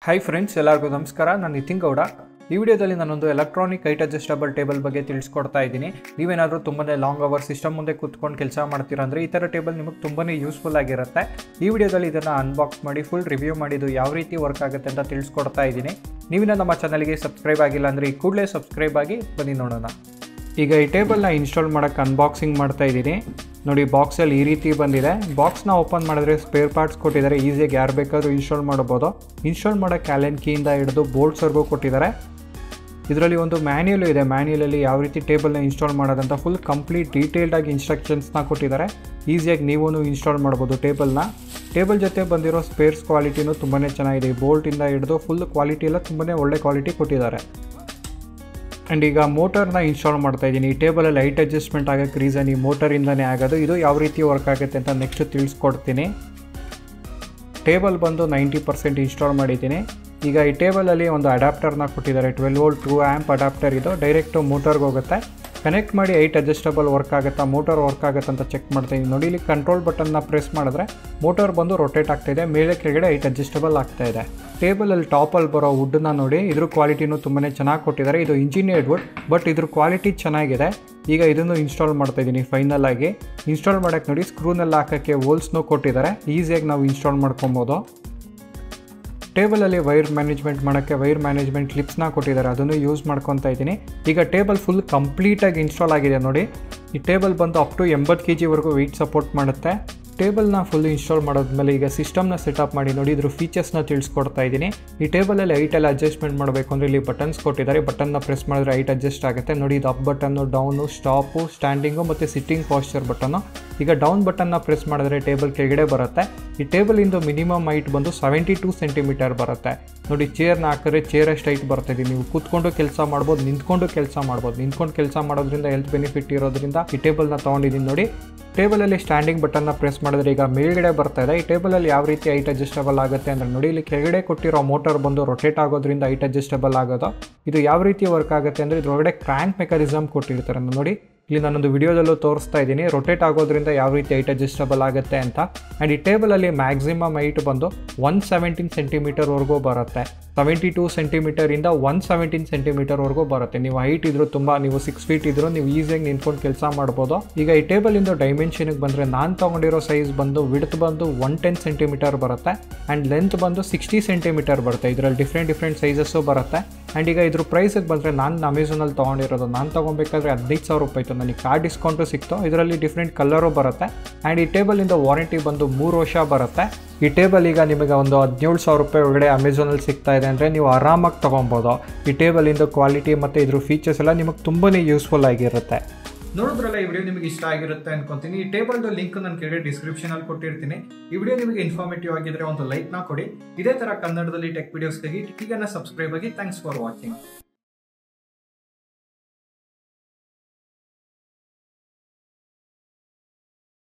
Hi friends, ಎಲ್ಲರಿಗೂ ನಮಸ್ಕಾರ. ನಾನು ನಿತಿನ್ ಗೌಡ. ಈ ವಿಡಿಯೋದಲ್ಲಿ ನಾನೊಂದು ಎಲೆಕ್ಟ್ರಾನಿಕ್ ಹೈಟ್ ಅಡ್ಜಸ್ಟಬಲ್ ಟೇಬಲ್ ಬಗ್ಗೆ ತಿಳಿಸ್ಕೊಡ್ತಾ ಇದ್ದೀನಿ. ನೀವೇನಾದರೂ ತುಂಬಾ ಲಾಂಗ್ ಅವರ್ ಸಿಸ್ಟಮ್ ಮುಂದೆ ಕೂತ್ಕೊಂಡು ಕೆಲಸ ಮಾಡ್ತೀರಾ ಅಂದರೆ ಈ ಥರ ಟೇಬಲ್ ನಿಮಗೆ ತುಂಬಾ ಯೂಸ್ಫುಲ್ ಆಗಿರುತ್ತೆ. ಈ ವಿಡಿಯೋದಲ್ಲಿ ಇದನ್ನು ಅನ್ಬಾಕ್ಸ್ ಮಾಡಿ ಫುಲ್ ರಿವ್ಯೂ ಮಾಡಿದ್ದು ಯಾವ ರೀತಿ ವರ್ಕ್ ಆಗುತ್ತೆ ಅಂತ ತಿಳಿಸ್ಕೊಡ್ತಾ ಇದ್ದೀನಿ. ನೀವಿನ ನಮ್ಮ ಚಾನಲ್ಗೆ ಸಬ್ಸ್ಕ್ರೈಬ್ ಆಗಿಲ್ಲ ಅಂದರೆ ಈ ಕೂಡಲೇ ಸಬ್ಸ್ಕ್ರೈಬ್ ಆಗಿ ಬನ್ನಿ ನೋಡೋಣ. ಈಗ ಈ ಟೇಬಲ್ನ ಇನ್ಸ್ಟಾಲ್ ಮಾಡೋಕ್ಕೆ ಅನ್ಬಾಕ್ಸಿಂಗ್ ಮಾಡ್ತಾ ಇದ್ದೀನಿ. ನೋಡಿ, ಬಾಕ್ಸಲ್ಲಿ ಈ ರೀತಿ ಬಂದಿದೆ. ಬಾಕ್ಸ್ನ ಓಪನ್ ಮಾಡಿದ್ರೆ ಸ್ಪೇರ್ ಪಾರ್ಟ್ಸ್ ಕೊಟ್ಟಿದ್ದಾರೆ. ಈಸಿಯಾಗಿ ಯಾರು ಬೇಕಾದರೂ ಇನ್ಸ್ಟಾಲ್ ಮಾಡ್ಬೋದು. ಇನ್ಸ್ಟಾಲ್ ಮಾಡೋಕ್ಕೆ ಆ್ಯಲೆನ್ ಕೀಯಿಂದ ಹಿಡಿದು ಬೋಲ್ಟ್ಸ್ವರೆಗೂ ಕೊಟ್ಟಿದ್ದಾರೆ. ಇದರಲ್ಲಿ ಒಂದು ಮ್ಯಾನ್ಯಲ್ ಇದೆ. ಮ್ಯಾನ್ಯಲಲ್ಲಿ ಯಾವ ರೀತಿ ಟೇಬಲ್ನ ಇನ್ಸ್ಟಾಲ್ ಮಾಡೋದಂತ ಫುಲ್ ಕಂಪ್ಲೀಟ್ ಡೀಟೇಲ್ಡಾಗಿ ಇನ್ಸ್ಟ್ರಕ್ಷನ್ಸ್ನ ಕೊಟ್ಟಿದ್ದಾರೆ. ಈಸಿಯಾಗಿ ನೀವೂ ಇನ್ಸ್ಟಾಲ್ ಮಾಡ್ಬೋದು ಟೇಬಲ್ನ. ಟೇಬಲ್ ಜೊತೆ ಬಂದಿರೋ ಸ್ಪೇರ್ಸ್ ಕ್ವಾಲಿಟಿನೂ ತುಂಬಾ ಚೆನ್ನಾಗಿದೆ. ಬೋಲ್ಟಿಂದ ಹಿಡಿದು ಫುಲ್ ಕ್ವಾಲಿಟಿ ಎಲ್ಲ ತುಂಬಾ ಒಳ್ಳೆ ಕ್ವಾಲಿಟಿ ಕೊಟ್ಟಿದ್ದಾರೆ. ಆ್ಯಂಡ್ ಈಗ ಮೋಟರ್ನ ಇನ್ಸ್ಟಾಲ್ ಮಾಡ್ತಾ ಇದ್ದೀನಿ. ಈ ಟೇಬಲಲ್ಲಿ ಹೈಟ್ ಅಡ್ಜಸ್ಟ್ಮೆಂಟ್ ಆಗೋಕ್ಕೆ ರೀಸನ್ ಈ ಮೋಟರಿಂದನೇ ಆಗೋದು. ಇದು ಯಾವ ರೀತಿ ವರ್ಕ್ ಆಗುತ್ತೆ ಅಂತ ನೆಕ್ಸ್ಟ್ ತಿಳಿಸ್ಕೊಡ್ತೀನಿ. ಟೇಬಲ್ ಬಂದು 90% ಇನ್ಸ್ಟಾಲ್ ಮಾಡಿದ್ದೀನಿ. ಈಗ ಈ ಟೇಬಲಲ್ಲಿ ಒಂದು ಅಡ್ಯಾಪ್ಟರ್ನ ಕೊಟ್ಟಿದ್ದಾರೆ. 12 ವೋಲ್ಟ್ 2 ಆ್ಯಂಪ್ ಅಡ್ಯಾಪ್ಟರ್. ಇದು ಡೈರೆಕ್ಟು ಮೋಟರ್ಗೆ ಹೋಗುತ್ತೆ. ಕನೆಕ್ಟ್ ಮಾಡಿ ಹೈಟ್ ಅಡ್ಜಸ್ಟಬಲ್ ವರ್ಕ್ ಆಗುತ್ತಾ, ಮೋಟರ್ ವರ್ಕ್ ಆಗುತ್ತೆ ಅಂತ ಚೆಕ್ ಮಾಡ್ತಾಯಿದ್ದೀನಿ. ನೋಡಿ, ಇಲ್ಲಿ ಕಂಟ್ರೋಲ್ ಬಟನ್ನ ಪ್ರೆಸ್ ಮಾಡಿದ್ರೆ ಮೋಟರ್ ಬಂದು ರೊಟೇಟ್ ಆಗ್ತಾಯಿದೆ. ಮೇಲೆ ಕೆಳಗಡೆ ಹೈಟ್ ಅಡ್ಜಸ್ಟಬಲ್ ಆಗ್ತಾಯಿದೆ. ಟೇಬಲಲ್ಲಿ ಟಾಪಲ್ಲಿ ಬರೋ ವುಡ್ನ ನೋಡಿ, ಇದ್ರ ಕ್ವಾಲಿಟಿನೂ ತುಂಬಾ ಚೆನ್ನಾಗಿ ಕೊಟ್ಟಿದ್ದಾರೆ. ಇದು ಇಂಜಿನಿಯರ್ಡ್ ವುಡ್, ಬಟ್ ಇದ್ರ ಕ್ವಾಲಿಟಿ ಚೆನ್ನಾಗಿದೆ. ಈಗ ಇದನ್ನು ಇನ್ಸ್ಟಾಲ್ ಮಾಡ್ತಾ ಇದ್ದೀನಿ. ಫೈನಲ್ ಆಗಿ ಇನ್ಸ್ಟಾಲ್ ಮಾಡೋಕ್ಕೆ ನೋಡಿ, ಸ್ಕ್ರೂನೆಲ್ಲ ಹಾಕೋಕ್ಕೆ ಹೋಲ್ಸ್ನೂ ಕೊಟ್ಟಿದ್ದಾರೆ. ಈಸಿಯಾಗಿ ನಾವು ಇನ್ಸ್ಟಾಲ್ ಮಾಡ್ಕೊಬೋದು. ಟೇಬಲಲ್ಲಿ ವೈರ್ ಮ್ಯಾನೇಜ್ಮೆಂಟ್ ಮಾಡೋಕ್ಕೆ ವೈರ್ ಮ್ಯಾನೇಜ್ಮೆಂಟ್ ಕ್ಲಿಪ್ಸ್ನ ಕೊಟ್ಟಿದ್ದಾರೆ. ಅದನ್ನು ಯೂಸ್ ಮಾಡ್ಕೊತಾ ಇದ್ದೀನಿ. ಈಗ ಟೇಬಲ್ ಫುಲ್ ಕಂಪ್ಲೀಟಾಗಿ ಇನ್ಸ್ಟಾಲ್ ಆಗಿದೆ. ನೋಡಿ, ಈ ಟೇಬಲ್ ಬಂದು up to 80 kg weight support ಮಾಡುತ್ತೆ. ಟೇಬಲ್ನ ಫುಲ್ ಇನ್ಸ್ಟಾಲ್ ಮಾಡೋದ್ಮೇಲೆ ಈಗ ಸಿಸ್ಟಮ್ನ ಸೆಟಪ್ ಮಾಡಿ ನೋಡಿ ಇದ್ರ ಫೀಚರ್ಸ್ನ ತಿಳಿಸ್ಕೊಡ್ತಾ ಇದ್ದೀನಿ. ಈ ಟೇಬಲಲ್ಲಿ ಹೈಟೆಲ್ಲ ಅಡ್ಜಸ್ಟ್ಮೆಂಟ್ ಮಾಡಬೇಕು ಅಂದರೆ ಇಲ್ಲಿ ಬಟನ್ಸ್ ಕೊಟ್ಟಿದ್ದಾರೆ. ಬಟನ್ನ ಪ್ರೆಸ್ ಮಾಡಿದ್ರೆ ಹೈಟ್ ಅಡ್ಜಸ್ಟ್ ಆಗುತ್ತೆ. ನೋಡಿ, ಇದು up button, down, stop, standing ಮತ್ತು ಸಿಟ್ಟಿಂಗ್ ಪಾಸ್ಚರ್ ಬಟನ್ನು. ಈಗ ಡೌನ್ ಬಟನ್ನ ಪ್ರೆಸ್ ಮಾಡಿದ್ರೆ ಟೇಬಲ್ ಕೆಳಗಡೆ ಬರುತ್ತೆ. ಈ ಟೇಬಲಿಂದು ಮಿನಿಮಮ್ ಹೈಟ್ ಬಂದು 72 ಸೆಂಟಿಮೀಟರ್ ಬರುತ್ತೆ. ನೋಡಿ, ಚೇರ್ನ ಹಾಕಿದ್ರೆ ಚೇರ್ ಅಷ್ಟು ಹೈಟ್ ಬರ್ತದೆ. ನೀವು ಕೂತ್ಕೊಂಡು ಕೆಲಸ ಮಾಡ್ಬೋದು, ನಿಂತ್ಕೊಂಡು ಕೆಲಸ ಮಾಡ್ಬೋದು. ನಿಂತ್ಕೊಂಡು ಕೆಲಸ ಮಾಡೋದ್ರಿಂದ ಹೆಲ್ತ್ ಬೆನಿಫಿಟ್ ಇರೋದ್ರಿಂದ ಈ ಟೇಬಲ್ನ ತೊಗೊಂಡಿದ್ದೀನಿ. ನೋಡಿ, ಟೇಬಲಲ್ಲಿ ಸ್ಟ್ಯಾಂಡಿಂಗ್ ಬಟನ್ನ ಪ್ರೆಸ್ ಮಾಡಿದ್ರೆ ಈಗ ಮೇಲ್ಗಡೆ ಬರ್ತಾ ಇದೆ. ಈ ಟೇಬಲಲ್ಲಿ ಯಾವ ರೀತಿ ಹೈಟ್ ಅಡ್ಜಸ್ಟಬಲ್ ಆಗುತ್ತೆ ಅಂದರೆ ನೋಡಿ, ಇಲ್ಲಿ ಕೆಳಗಡೆ ಕೊಟ್ಟಿರೋ ಮೋಟರ್ ಬಂದು ರೊಟೇಟ್ ಆಗೋದ್ರಿಂದ ಹೈಟ್ ಅಡ್ಜಸ್ಟಬಲ್ ಆಗೋದು. ಇದು ಯಾವ ರೀತಿ ವರ್ಕ್ ಆಗುತ್ತೆ ಅಂದರೆ ಇದರೊಳಗಡೆ ಕ್ರ್ಯಾಂಕ್ ಮೆಕಾನಿಸಮ್ ಕೊಟ್ಟಿರ್ತಾರೆ. ನೋಡಿ, ಇಲ್ಲಿ ನಾನೊಂದು ವಿಡಿಯೋದಲ್ಲೂ ತೋರಿಸ್ತಾ ಇದ್ದೀನಿ ರೊಟೇಟ್ ಆಗೋದ್ರಿಂದ ಯಾವ ರೀತಿ ಹೈಟ್ ಅಡ್ಜಸ್ಟಬಲ್ ಆಗುತ್ತೆ ಅಂತ. ಆ್ಯಂಡ್ ಈ ಟೇಬಲಲ್ಲಿ ಮ್ಯಾಕ್ಸಿಮಮ್ ಹೈಟ್ ಬಂದು 117 ಸೆಂಟಿಮೀಟರ್ವರೆಗೂ ಬರುತ್ತೆ. 72 ಸೆಂಟಿಮೀಟರಿಂದ 117 ಸೆಂಟಿಮೀಟರ್ವರೆಗೂ ಬರುತ್ತೆ. ನೀವು ಹೈಟ್ ಇದ್ರೂ ನೀವು 6 ಫೀಟ್ ಇದ್ರೂ ನೀವು ಈಸಿಯಾಗಿ ನಿಂತ್ಕೊಂಡು ಕೆಲಸ ಮಾಡ್ಬೋದು. ಈಗ ಈ ಟೇಬಲಿಂದ ಡೈಮೆನ್ಷನ್ಗೆ ಬಂದರೆ ನಾನು ತೊಗೊಂಡಿರೋ ಸೈಜ್ ಬಂದು ವಿಡ್ತ್ ಬಂದು 110 ಸೆಂಟಿಮೀಟರ್ ಬರುತ್ತೆ. ಆ್ಯಂಡ್ ಲೆಂತ್ ಬಂದು 60 ಸೆಂಟಿಮೀಟರ್ ಬರುತ್ತೆ. ಇದರಲ್ಲಿ ಡಿಫ್ರೆಂಟ್ ಸೈಜಸ್ಸು ಬರುತ್ತೆ. ಆ್ಯಂಡ್ ಈಗ ಇದ್ರ ಪ್ರೈಸಿಗೆ ಬಂದರೆ ನಾನು ಅಮೆಝಾನಲ್ಲಿ ತೊಗೊಂಡಿರೋದು. ನಾನು ತೊಗೊಬೇಕಾದ್ರೆ 15,000 ರೂಪಾಯಿ ಇತ್ತು. ನನಗೆ ಕಾರ್ಡ್ ಡಿಸ್ಕೌಂಟು ಸಿಕ್ತು. ಇದರಲ್ಲಿ ಡಿಫ್ರೆಂಟ್ ಕಲರು ಬರುತ್ತೆ. ಆ್ಯಂಡ್ ಈ ಟೇಬಲಿಂದ ವಾರಂಟಿ ಬಂದು 3 ವರ್ಷ ಬರುತ್ತೆ. ಈ ಟೇಬಲ್ ಈಗ ನಿಮಗೆ ಒಂದು 17,000 ರೂಪಾಯಿ ಒಳಗಡೆ ಅಮೆಝಾನಲ್ಲಿ ಸಿಗ್ತಾ ಇದೆ ಅಂದರೆ ನೀವು ಆರಾಮಾಗಿ ತೊಗೊಬೋದು. ಈ ಟೇಬಲಿಂದ ಕ್ವಾಲಿಟಿ ಮತ್ತು ಇದ್ರ ಫೀಚರ್ಸ್ ಎಲ್ಲ ನಿಮಗೆ ತುಂಬಾ ಯೂಸ್ಫುಲ್ ಆಗಿರುತ್ತೆ. ನೋಡಿದ್ರಲ್ಲ, ಈ ವಿಡಿಯೋ ನಿಮಗೆ ಇಷ್ಟ ಆಗಿರುತ್ತೆ ಅನ್ಕೊಂತೀನಿ. ಈ ಟೇಬಲ್ದು ಲಿಂಕ್ ನಾನು ಕೆಳಗಡೆ ಡಿಸ್ಕ್ರಿಪ್ಷನ್ ಅಲ್ಲಿ ಕೊಟ್ಟಿರ್ತೀನಿ. ಈ ವಿಡಿಯೋ ನಿಮಗೆ ಇನ್ಫಾರ್ಮೇಟಿವ್ ಆಗಿದ್ರೆ ಒಂದು ಲೈಕ್ನ ಕೊಡಿ. ಇದೇ ತರ ಕನ್ನಡದಲ್ಲಿ ಟೆಕ್ ವಿಡಿಯೋಸ್ಗಾಗಿ ಟೆಚಿಗಾನ ಸಬ್ಸ್ಕ್ರೈಬ್ ಆಗಿ. Thanks for watching.